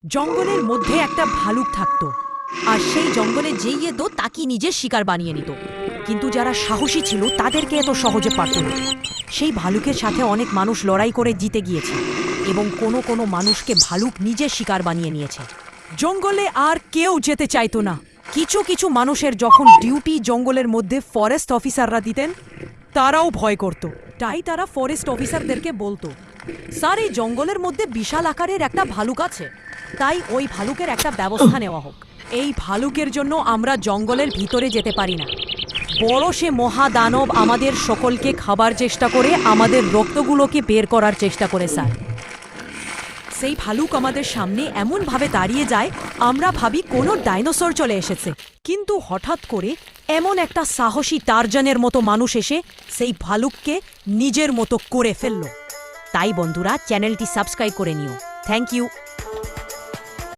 জঙ্গলের মধ্যে একটা ভালুক থাকতো, আর সেই জঙ্গলে যেই যেত তাকে নিজের শিকার বানিয়ে নিত। কিন্তু যারা সাহসী ছিল তাদেরকে এত সহজে পারত না। সেই ভালুকের সাথে অনেক মানুষ লড়াই করে জিতে গিয়েছে, এবং কোনো কোনো মানুষকে ভালুক নিজের শিকার বানিয়ে নিয়েছে। জঙ্গলে আর কেউ যেতে চাইতো না। কিছু কিছু মানুষের যখন ডিউটি জঙ্গলের মধ্যে ফরেস্ট অফিসাররা দিতেন, তারাও ভয় করত। তাই তারা ফরেস্ট অফিসারদেরকে বলতো, স্যার, এই জঙ্গলের মধ্যে বিশাল আকারের একটা ভালুক আছে, তাই ওই ভালুকের একটা ব্যবস্থা নেওয়া হোক। এই ভালুকের জন্য আমরা জঙ্গলের ভিতরে যেতে পারি না। বড় সে মহাদানব আমাদের সকলকে খাবার চেষ্টা করে, আমাদের রক্তগুলোকে বের করার চেষ্টা করে স্যার। সেই ভালুক আমাদের সামনে এমনভাবে দাঁড়িয়ে যায়, আমরা ভাবি কোনো ডাইনোসর চলে এসেছে। কিন্তু হঠাৎ করে এমন একটা সাহসী টারজানের মতো মানুষ এসে সেই ভালুককে নিজের মতো করে ফেলল। তাই বন্ধুরা, চ্যানেলটি সাবস্ক্রাইব করে নিও। Thank you.